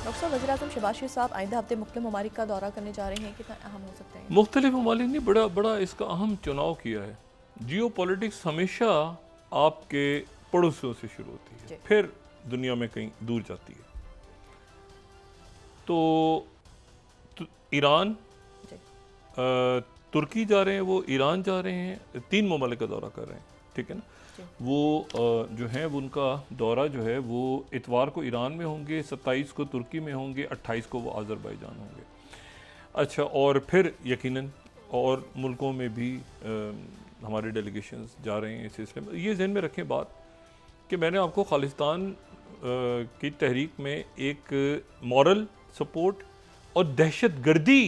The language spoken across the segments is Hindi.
डॉक्टर साहब, वज़ीर-ए-आज़म शहबाज शरीफ साहब आइंदा हफ्ते मुख्तलिफ ममालिक का दौरा करने जा रहे हैं, कितना अहम हो सकता है? मुख्तलिफ ममालिक ने बड़ा बड़ा इसका अहम चुनाव किया है। जियो पॉलिटिक्स हमेशा आपके पड़ोसियों से शुरू होती है, जी फिर दुनिया में कहीं दूर जाती है। तो ईरान, जी तुर्की जा रहे हैं, वो ईरान जा रहे हैं, 3 ममालिक का दौरा कर रहे हैं, ठीक है ना। जी वो जो है वो उनका दौरा जो है वो इतवार को ईरान में होंगे, 27 को तुर्की में होंगे, 28 को वो आज़रबाईजान होंगे। अच्छा, और फिर यकीनन और मुल्कों में भी हमारे डेलीगेशंस जा रहे हैं इस सिलसिले में। ये ज़हन में रखें बात कि मैंने आपको खालिस्तान की तहरीक में एक मॉरल सपोर्ट और दहशतगर्दी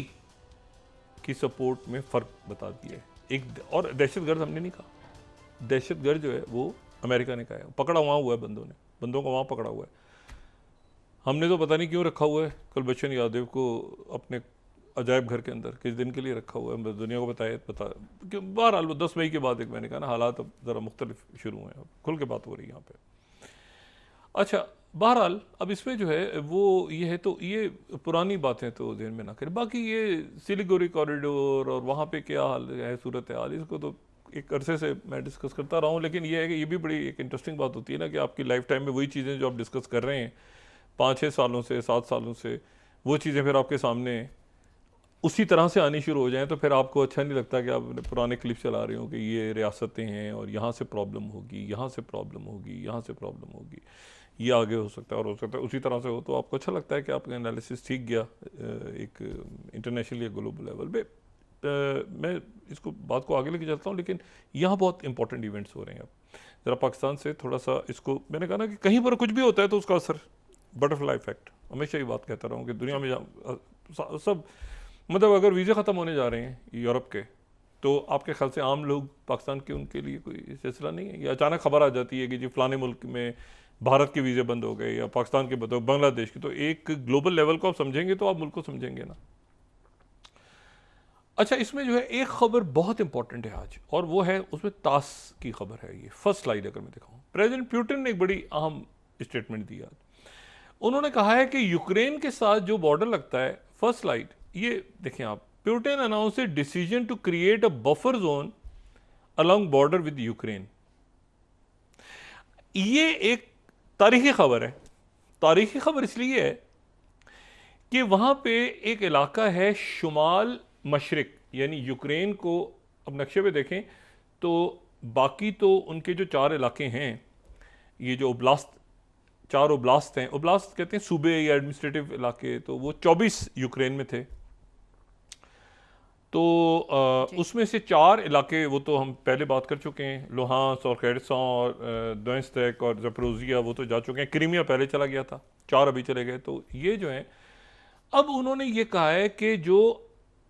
की सपोर्ट में फ़र्क बता दिया है। एक और दहशतगर्द हमने नहीं कहा, दहशतगर्द जो है वो अमेरिका ने कहा है, पकड़ा वहाँ हुआ है, बंदों को वहाँ पकड़ा हुआ है। हमने तो पता नहीं क्यों रखा हुआ है कुलभूषण यादव को अपने अजायब घर के अंदर, किस दिन के लिए रखा हुआ है, दुनिया को बता कि बहरहाल वो 10 मई के बाद एक मैंने कहा ना, हालात अब ज़रा मुख्तलिफ शुरू हुए हैं, खुल के बात हो रही है यहाँ पे। अच्छा, बहरहाल अब इसमें जो है वो ये है, तो ये पुरानी बातें तो ध्यान में ना करें। बाकी ये सिलीगुड़ी कॉरिडोर और वहाँ पे क्या हाल है, सूरत हाल, इसको तो एक अरसे से मैं डिस्कस करता रहा हूँ, लेकिन ये है कि ये भी बड़ी एक इंटरेस्टिंग बात होती है ना कि आपकी लाइफ टाइम में वही चीज़ें जो आप डिस्कस कर रहे हैं 5-6 सालों से, 7 सालों से, वो चीज़ें फिर आपके सामने उसी तरह से आनी शुरू हो जाएं, तो फिर आपको अच्छा नहीं लगता कि आप पुराने क्लिप चला रहे हो कि ये रियासतें हैं और यहाँ से प्रॉब्लम होगी, यहाँ से प्रॉब्लम होगी, यहाँ से प्रॉब्लम होगी, ये आगे हो सकता है और हो सकता है उसी तरह से हो, तो आपको अच्छा लगता है कि आपका एनालिसिस ठीक गया एक इंटरनेशनल या ग्लोबल लेवल पे। मैं इसको बात को आगे लेके चलता हूँ, लेकिन यहाँ बहुत इंपॉर्टेंट इवेंट्स हो रहे हैं। अब ज़रा पाकिस्तान से थोड़ा सा इसको, मैंने कहा ना कि कहीं पर कुछ भी होता है तो उसका असर, बटरफ्लाई इफेक्ट, हमेशा ये बात कहता रहा हूँ कि दुनिया में सब, मतलब अगर वीज़े ख़त्म होने जा रहे हैं यूरोप के, तो आपके ख्याल से आम लोग पाकिस्तान के उनके लिए कोई सिलसिला नहीं है, या अचानक खबर आ जाती है कि जी फ़लाने मुल्क में भारत के वीज़े बंद हो गए या पाकिस्तान के बंद हो, बांग्लादेश के, तो एक ग्लोबल लेवल को आप समझेंगे तो आप मुल्क को समझेंगे ना। अच्छा, इसमें जो है एक खबर बहुत इंपॉर्टेंट है आज, और वो है, उसमें तास की खबर है। ये फर्स्ट स्लाइड अगर मैं दिखाऊं, प्रेसिडेंट पुतिन ने एक बड़ी अहम स्टेटमेंट दी आज। उन्होंने कहा है कि यूक्रेन के साथ जो बॉर्डर लगता है, फर्स्ट स्लाइड ये देखें आप, Putin announce decision to create a buffer zone along border with Ukraine. ये एक तारीखी खबर है। तारीखी खबर इसलिए है कि वहां पे एक इलाका है शुमाल मशरिक, यानी यूक्रेन को अब नक्शे पे देखें तो बाकी तो उनके जो 4 इलाके हैं, ये जो ओब्लास्ट, 4 ओब्लास्ट हैं, ओब्लास्ट कहते हैं सूबे या एडमिनिस्ट्रेटिव इलाके, तो वो 24 यूक्रेन में थे। तो उसमें से 4 इलाके वो तो हम पहले बात कर चुके हैं, लुहांस और खेरसन और दोनेत्स्क और ज़पोरिज़िया, वो तो जा चुके हैं। क्रीमिया पहले चला गया था, 4 अभी चले गए। तो ये जो है, अब उन्होंने ये कहा है कि जो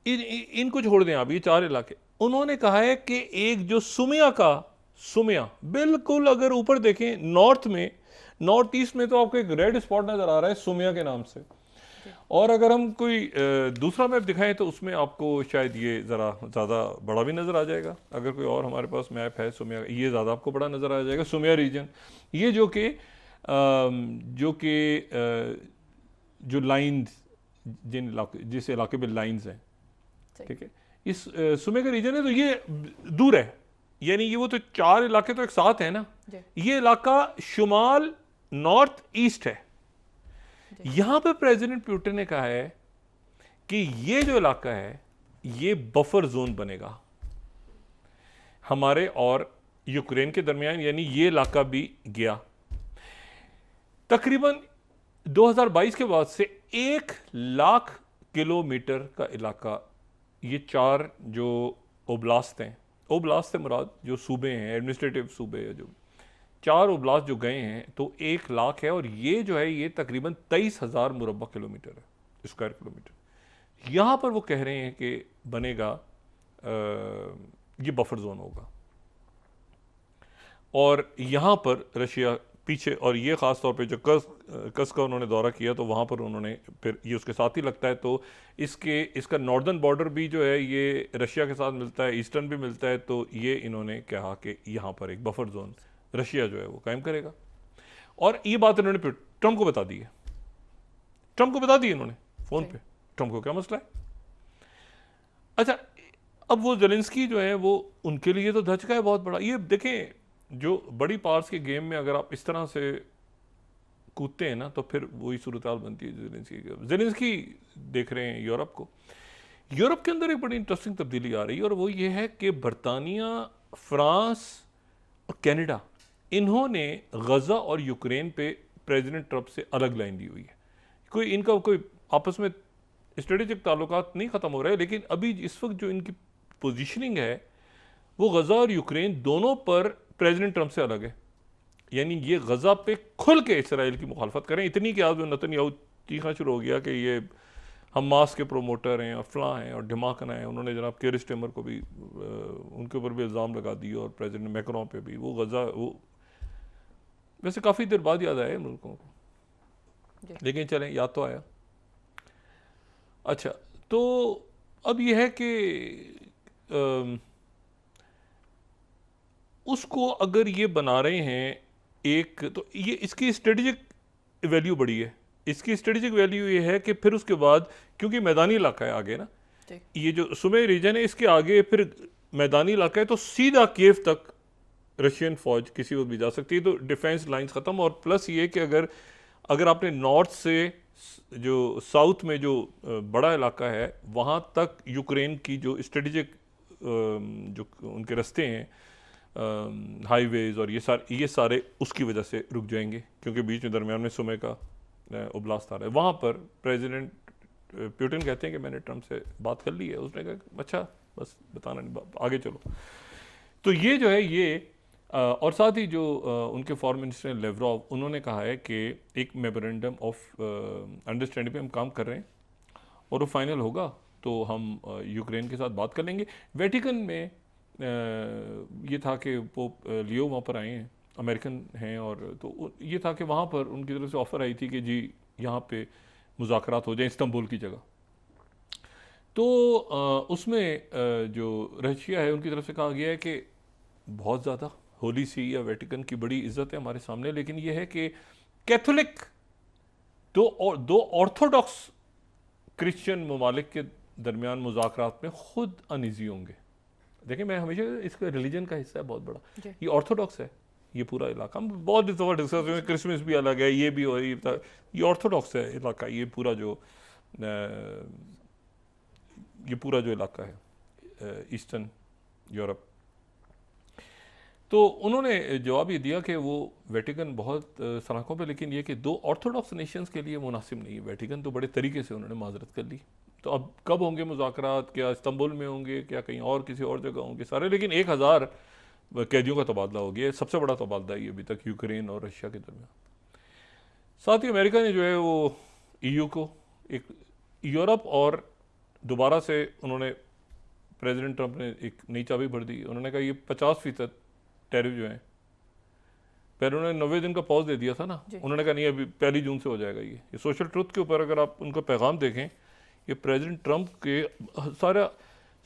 इनको छोड़ दें आप, ये 4 इलाके, उन्होंने कहा है कि एक जो सुमिया बिल्कुल अगर ऊपर देखें नॉर्थ में, नॉर्थ ईस्ट में, तो आपको एक रेड स्पॉट नजर आ रहा है सुमिया के नाम से। और अगर हम कोई दूसरा मैप दिखाएं तो उसमें आपको शायद ये ज़रा ज़्यादा बड़ा भी नज़र आ जाएगा। अगर कोई और हमारे पास मैप है सुमिया, ये ज़्यादा आपको बड़ा नज़र आ जाएगा, सुमिया रीजन। ये जो लाइन्स, जिस इलाके में लाइन्स हैं, ठीक है, इस सुमिया का रीजन है, तो ये दूर है, यानी ये वो तो 4 इलाके तो एक साथ है ना। ये इलाका शुमाल नॉर्थ ईस्ट है। यहां पे प्रेसिडेंट पुतिन ने कहा है कि ये जो इलाका है ये बफर जोन बनेगा हमारे और यूक्रेन के दरमियान, यानी ये इलाका भी गया। तकरीबन 2022 के बाद से 1 लाख किलोमीटर का इलाका, ये 4 जो ओब्लास्ट हैं, ओब्लास्ट से मुराद जो सूबे हैं, एडमिनिस्ट्रेटिव सूबे है, जो 4 ओब्लास्ट जो गए हैं, तो 1 लाख है। और ये जो है ये तकरीबन 23,000 मुरब्बा किलोमीटर है, स्क्वायर किलोमीटर। यहाँ पर वो कह रहे हैं कि बनेगा, ये बफर जोन होगा। और यहाँ पर रशिया पीछे, और ये ख़ास तौर पे जो कस का उन्होंने दौरा किया, तो वहाँ पर उन्होंने फिर ये उसके साथ ही लगता है, तो इसका नॉर्दर्न बॉर्डर भी जो है ये रशिया के साथ मिलता है, ईस्टर्न भी मिलता है। तो ये इन्होंने कहा कि यहाँ पर एक बफर जोन रशिया जो है वो कायम करेगा। और ये बात इन्होंने ट्रंप को बता दी है। ट्रंप को बता दिए इन्होंने फ़ोन पे, ट्रंप को क्या मसला है। अच्छा, अब वो ज़ेलेंस्की जो है वो उनके लिए तो धचका है बहुत बड़ा। ये देखें, जो बड़ी पार्स के गेम में अगर आप इस तरह से कूदते हैं ना, तो फिर वही सूरत हाल बनती है। ज़ेलेंस्की देख रहे हैं यूरोप को, यूरोप के अंदर एक बड़ी इंटरेस्टिंग तब्दीली आ रही है, और वो ये है कि बरतानिया, फ्रांस और कनाडा, इन्होंने गज़ा और यूक्रेन पे प्रेसिडेंट ट्रंप से अलग लाइन ली हुई है। कोई इनका कोई आपस में स्ट्रेटेजिक ताल्लुकात नहीं ख़त्म हो रहे, लेकिन अभी इस वक्त जो इनकी पोजीशनिंग है वो गज़ा और यूक्रेन दोनों पर प्रेसिडेंट ट्रंप से अलग है। यानी ये गज़ा पे खुल के इसराइल की मुखालफत करें, इतनी कि आज नेतन्याहू चीखना शुरू हो गया कि ये हमास के प्रोमोटर हैं और फलां हैं और ढिमाकना है। उन्होंने जनाब केयर स्टेमर को भी उनके ऊपर भी इल्ज़ाम लगा दिए, और प्रेसिडेंट मैक्रोन पे भी। वो गज़ा वो वैसे काफ़ी देर बाद याद आया मुल्कों को, लेकिन चलें, याद तो आया। अच्छा, तो अब यह है कि उसको अगर ये बना रहे हैं एक, तो ये इसकी स्ट्रेटेजिक वैल्यू बड़ी है। इसकी स्ट्रेटेजिक वैल्यू ये है कि फिर उसके बाद, क्योंकि मैदानी इलाका है आगे ना, ये जो सुमे रीजन है इसके आगे फिर मैदानी इलाका है, तो सीधा कीव तक रशियन फौज किसी वक्त भी जा सकती है, तो डिफेंस लाइंस ख़त्म। और प्लस ये कि अगर आपने नॉर्थ से जो साउथ में जो बड़ा इलाका है वहाँ तक यूक्रेन की जो स्ट्रेटेजिक जो उनके रास्ते हैं, हाईवेज और ये सारे उसकी वजह से रुक जाएंगे, क्योंकि बीच में दरमियान में सुमे का उबलास्त आ रहा है। वहाँ पर प्रेसिडेंट पुतिन कहते हैं कि मैंने ट्रंप से बात कर ली है। उसने कहा अच्छा बस बताना नहीं, आगे चलो। तो ये जो है ये और साथ ही जो उनके फॉरेन मिनिस्टर लेवरोव, उन्होंने कहा है कि एक मेमोरेंडम ऑफ अंडरस्टैंडिंग पे हम काम कर रहे हैं, और वो फाइनल होगा तो हम यूक्रेन के साथ बात कर लेंगे। वेटिकन में ये था कि पोप लियो वहाँ पर आए हैं, अमेरिकन हैं, और तो ये था कि वहाँ पर उनकी तरफ से ऑफ़र आई थी कि जी यहाँ पे मुज़ाकरात हो जाए इस्तांबुल की जगह। तो उसमें जो रशिया है उनकी तरफ से कहा गया है कि बहुत ज़्यादा होली सी या वेटिकन की बड़ी इज्जत है हमारे सामने, लेकिन यह है कि कैथोलिक दो ऑर्थोडॉक्स क्रिश्चियन ममालिक के दरमियान मुज़ाकरात में खुद अनईजी होंगे। देखिए, मैं हमेशा इसका रिलीजन का हिस्सा है बहुत बड़ा, ये ऑर्थोडॉक्स है ये पूरा इलाका। हम बहुत दफ़ा डिस्कस हुए, क्रिसमस भी अलग है, ये भी हो रही है, ये ऑर्थोडॉक्स है इलाका, ये पूरा जो इलाका है ईस्टर्न यूरोप। तो उन्होंने जवाब ये दिया कि वो वेटिकन बहुत सलाखों पे, लेकिन ये कि दो ऑर्थोडॉक्स नेशंस के लिए मुनासिब नहीं है वेटिकन। तो बड़े तरीके से उन्होंने माजरत कर ली। तो अब कब होंगे मुज़ाकरात, क्या इस्तांबुल में होंगे, क्या कहीं और किसी और जगह होंगे सारे, लेकिन 1000 कैदियों का तबादला हो गया, सबसे बड़ा तबादला है ये अभी तक यूक्रेन और रशिया के दरमियान। साथ ही अमेरिका ने जो है वो EU को एक यूरोप और दोबारा से उन्होंने प्रेसिडेंट ट्रंप ने एक नई चाबी भर दी। उन्होंने कहा ये 50% टैरिफ जो है, पहले उन्होंने 90 दिन का पॉज दे दिया था ना, उन्होंने कहा नहीं अभी 1 जून से हो जाएगा। ये सोशल ट्रुथ के ऊपर अगर आप उनका पैगाम देखें, ये प्रेसिडेंट ट्रंप के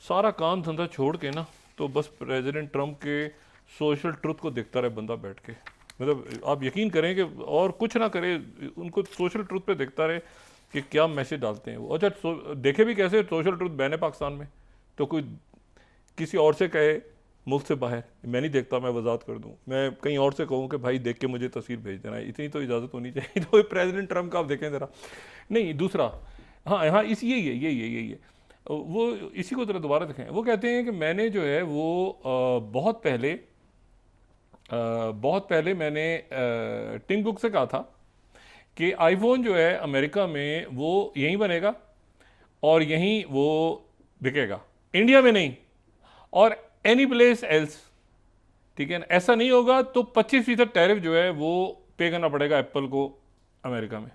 सारा काम धंधा छोड़ के ना, तो बस प्रेसिडेंट ट्रंप के सोशल ट्रुथ को देखता रहे बंदा बैठ के। मतलब आप यकीन करें कि और कुछ ना करे, उनको सोशल ट्रुथ पे देखता रहे कि क्या मैसेज डालते हैं वो। अच्छा देखे भी कैसे सोशल ट्रुथ बैन है पाकिस्तान में, तो कोई किसी और से कहे मुल्क से बाहर, मैं नहीं देखता, मैं वजाहत कर दूं, मैं कहीं और से कहूं कि भाई देख के मुझे तस्वीर भेज देना, इतनी तो इजाज़त होनी चाहिए। तो प्रेसिडेंट ट्रंप का आप देखें ज़रा। नहीं, दूसरा हाँ यही है वो, इसी को ज़रा दोबारा देखें। वो कहते हैं कि मैंने जो है वो बहुत पहले मैंने टिम कुक से कहा था कि आईफोन जो है अमेरिका में वो यहीं बनेगा और यहीं वो बिकेगा, इंडिया में नहीं और एनी प्लेस एल्स, ठीक है ना। ऐसा नहीं होगा तो 25% टैरिफ जो है वो पे करना पड़ेगा एप्पल को अमेरिका में।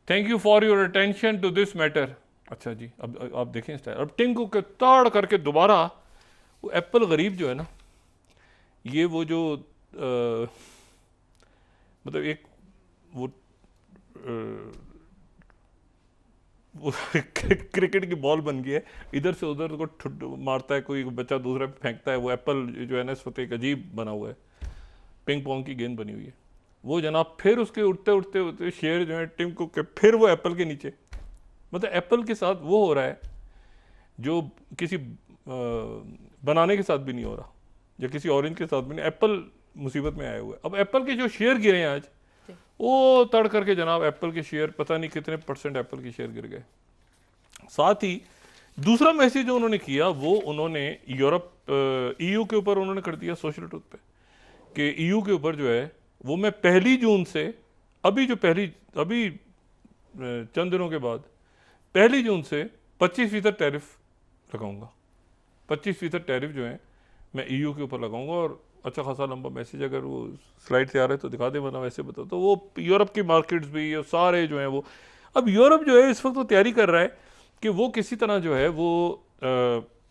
Thank you for your attention to this matter. अच्छा जी, अब आप देखें स्टाइल, अब टिम कुक के ताड़ करके दोबारा वो एप्पल गरीब जो है ना, ये वो जो मतलब एक वो क्रिकेट की बॉल बन गई है, इधर से उधर को मारता है, कोई बच्चा दूसरा पे फेंकता है। वो एप्पल जो है ना इस वक्त एक अजीब बना हुआ है, पिंग पोंग की गेंद बनी हुई है। वो जनाब फिर उसके उठते उठते उठते शेयर जो है टिम कुक के फिर वो एप्पल के नीचे। मतलब एप्पल के साथ वो हो रहा है जो किसी बनाने के साथ भी नहीं हो रहा, या किसी ऑरेंज के साथ भी नहीं। एप्पल मुसीबत में आए हुए। अब एप्पल के जो शेयर गिरे हैं आज, वो तड़ करके जनाब एप्पल के शेयर पता नहीं कितने % एप्पल के शेयर गिर गए। साथ ही दूसरा मैसेज जो उन्होंने किया वो उन्होंने यूरोप EU के ऊपर उन्होंने कर दिया सोशल ट्रुथ पे कि EU के ऊपर जो है वो मैं 1 जून से अभी चंद दिनों के बाद 1 जून से 25% टैरिफ लगाऊंगा। 25% टैरिफ जो है मैं EU के ऊपर लगाऊंगा। और अच्छा खासा लंबा मैसेज, अगर वो स्लाइड से आ रहा है तो दिखा दे, वरना वैसे बताओ तो वो यूरोप की मार्केट्स भी ये सारे जो हैं वो, अब यूरोप जो है इस वक्त वो तैयारी कर रहा है कि वो किसी तरह जो है वो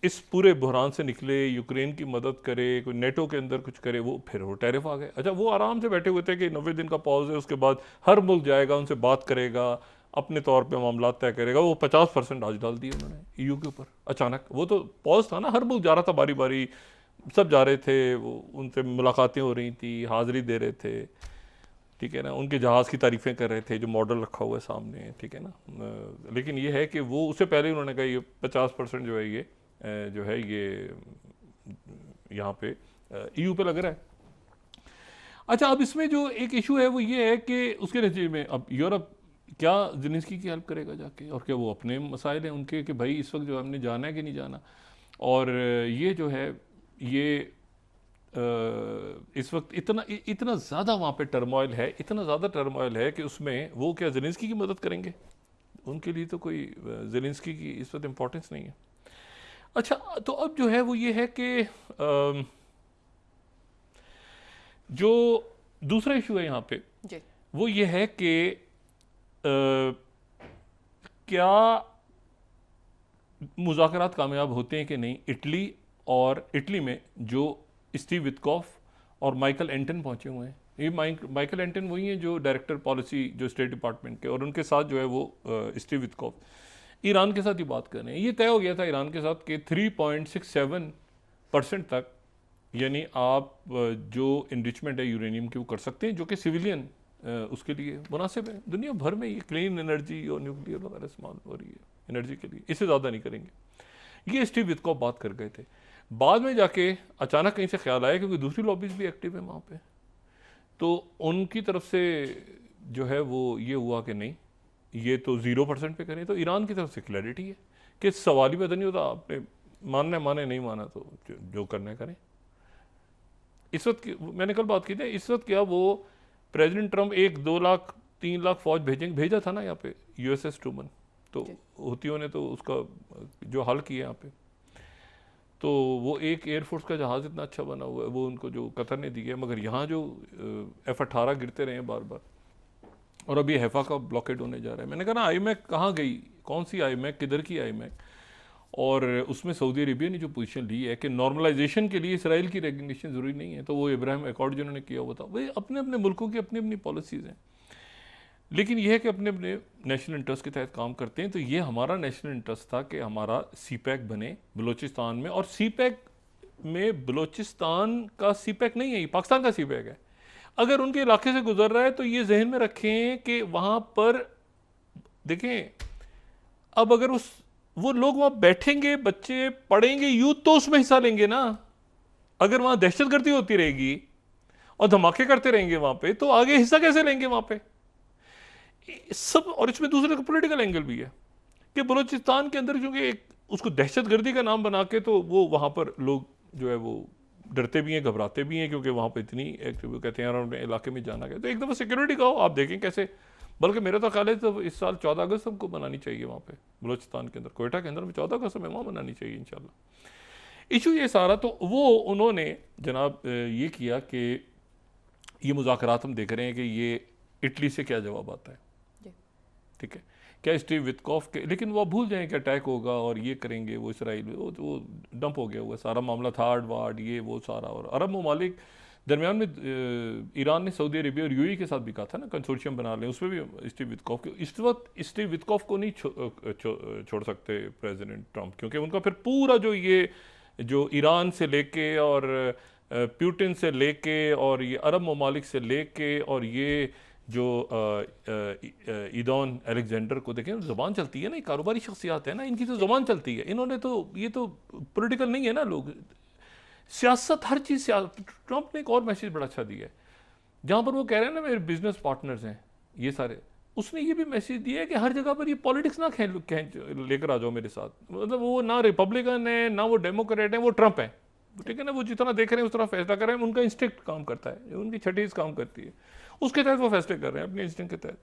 इस पूरे बहरान से निकले, यूक्रेन की मदद करे, कोई नेटो के अंदर कुछ करे। वो फिर वो टैरिफ आ गए। अच्छा, वो आराम से बैठे हुए थे कि 90 दिन का पॉज है, उसके बाद हर मुल्क जाएगा, उनसे बात करेगा, अपने तौर पे मामला तय करेगा। वो 50% आज डाल दिए उन्होंने EU के ऊपर अचानक। वो तो पॉज था ना, हर मुल्क जा रहा था बारी बारी, सब जा रहे थे, वो उनसे मुलाकातें हो रही थी, हाज़िरी दे रहे थे, ठीक है ना, उनके जहाज़ की तारीफ़ें कर रहे थे जो मॉडल रखा हुआ है सामने, ठीक है ना। लेकिन ये है कि वो उससे पहले उन्होंने कहा ये 50% जो है ये जो है ये यहाँ पे EU पे लग रहा है। अच्छा, अब इसमें जो एक इशू है वो ये है कि उसके नतीजे में अब यूरोप क्या ज़ेलेंस्की की हेल्प करेगा जाके, और क्या वो अपने मसाइल हैं उनके कि भाई इस वक्त जो हमने जाना है कि नहीं जाना। और ये जो है ये इस वक्त इतना ज़्यादा वहाँ पे टर्मोइल है, इतना ज़्यादा टर्मोइल है कि उसमें वो क्या ज़ेलेंस्की की मदद करेंगे? उनके लिए तो कोई ज़ेलेंस्की की इस वक्त इम्पोर्टेंस नहीं है। अच्छा, तो अब जो है वो ये है कि जो दूसरा इशू है यहाँ पे वो ये है कि क्या मुज़ाकरात कामयाब होते हैं कि नहीं। इटली में जो स्टीव विटकॉफ और माइकल एंटन पहुंचे हुए हैं। ये माइकल एंटन वही हैं जो डायरेक्टर पॉलिसी जो स्टेट डिपार्टमेंट के, और उनके साथ जो है वो स्टीव विटकॉफ ईरान के साथ ही बात कर रहे हैं। ये तय हो गया था ईरान के साथ कि 3.67% तक, यानी आप जो इनरिचमेंट है यूरेनियम की वो कर सकते हैं, जो कि सिविलियन उसके लिए मुनासिब है। दुनिया भर में ये क्लीन एनर्जी और न्यूक्लियर वगैरह इस्तेमाल हो रही है एनर्जी के लिए, इससे ज़्यादा नहीं करेंगे। ये स्टीव विटकॉफ बात कर गए थे। बाद में जाके अचानक कहीं से ख्याल आया, क्योंकि दूसरी लॉबीज भी एक्टिव है वहाँ पे, तो उनकी तरफ से जो है वो ये हुआ कि नहीं, ये तो 0% पे करें। तो ईरान की तरफ से क्लैरिटी है कि सवाल ही पैदा नहीं होता, आपने मानना है माने, नहीं माना तो जो करना है करें। इस वक्त मैंने कल बात की थी, इस वक्त क्या वो प्रेसिडेंट ट्रंप 1-2 लाख 3 लाख फौज भेजा था ना यहाँ पे, USS ट्रूमन, तो हुतियों ने तो उसका जो हल किया यहाँ पे, तो वो एक एयरफोर्स का जहाज़ इतना अच्छा बना हुआ है वो उनको जो कतर ने दिया है। मगर यहाँ जो F-18 गिरते रहे हैं बार बार, और अभी हैफा का ब्लॉकेड होने जा रहा है। मैंने कहा ना आईमैक कहाँ गई, कौन सी आईमैक, किधर की आईमैक। और उसमें सऊदी अरेबिया ने जो पोजीशन ली है कि नॉर्मलाइजेशन के लिए इसराइल की रेगुलेशन ज़रूरी नहीं है, तो वो इब्राहिम अकॉर्ड जिन्होंने किया हुआ था, वो अपने अपने मुल्कों की अपनी अपनी पॉलिसीज़ हैं, लेकिन यह है कि अपने अपने नेशनल इंटरेस्ट के तहत काम करते हैं। तो ये हमारा नेशनल इंटरेस्ट था कि हमारा CPEC बने बलूचिस्तान में, और CPEC में बलूचिस्तान का CPEC नहीं है, ये पाकिस्तान का CPEC है। अगर उनके इलाके से गुजर रहा है तो ये जहन में रखें कि वहाँ पर देखें, अब अगर वो लोग वहाँ बैठेंगे, बच्चे पढ़ेंगे, यूथ तो उसमें हिस्सा लेंगे ना। अगर वहाँ दहशतगर्दी होती रहेगी और धमाके करते रहेंगे वहाँ पे, तो आगे हिस्सा कैसे लेंगे वहाँ पे सब। और इसमें दूसरे का पॉलिटिकल एंगल भी है कि बलूचिस्तान के अंदर क्योंकि एक उसको दहशतगर्दी का नाम बना के, तो वो वहाँ पर लोग जो है वो डरते भी हैं, घबराते भी हैं, क्योंकि वहाँ पर इतनी एक्टिव कहते हैं यार अपने इलाके में जाना है। तो एक दफ़ा सिक्योरिटी का हो, आप देखें कैसे। बल्कि मेरा तो ख्याल है तो इस साल 14 अगस्त हमको मनानी चाहिए वहाँ पे बलूचिस्तान के अंदर, कोयटा के अंदर में 14 अगस्त हमें वहाँ मनानी चाहिए इंशाल्लाह। इशू ये सारा, तो वो उन्होंने जनाब ये किया कि ये मुज़ाकरात हम देख रहे हैं कि ये इटली से क्या जवाब आता है, ठीक है, क्या स्टीव विटकॉफ के, लेकिन वो भूल जाएं कि अटैक होगा और ये करेंगे वो इसराइल, वो डंप हो गया हुआ सारा मामला, थार्ड वार्ड ये वो सारा। और अरब ममालिक दरमियान में ईरान ने सऊदी अरेबिया और UAE के साथ भी कहा था ना कंसोर्शियम बना लें, उसमें भी स्टीव विटकॉफ के, इस वक्त स्टीव विटकॉफ को नहीं छोड़ सकते प्रेसिडेंट ट्रंप, क्योंकि उनका फिर पूरा जो ये जो ईरान से लेके और प्यूटिन से लेके और ये अरब ममालिक से लेके और ये जो ईदौन अलेक्जेंडर को देखें, ज़बान चलती है ना, ये कारोबारी शख्सियात है ना, इनकी तो ज़बान चलती है। इन्होंने तो, ये तो पॉलिटिकल नहीं है ना लोग, सियासत हर चीज़। ट्रंप ने एक और मैसेज बड़ा अच्छा दिया है, जहाँ पर वो कह रहे हैं ना मेरे बिजनेस पार्टनर्स हैं ये सारे, उसने ये भी मैसेज दिया है कि हर जगह पर ये पॉलिटिक्स ना लेकर आ जाओ मेरे साथ। मतलब वो ना रिपब्लिकन है ना वो डेमोक्रेट है, वो ट्रंप है, ठीक है ना। वो जितना देख रहे हैं उस तरह फैसला कर रहे हैं, उनका इंस्टिंक्ट काम करता है, उनकी छठीज काम करती है, उसके तहत वो फैसले कर रहे हैं अपने इंस्टिंक्ट के तहत।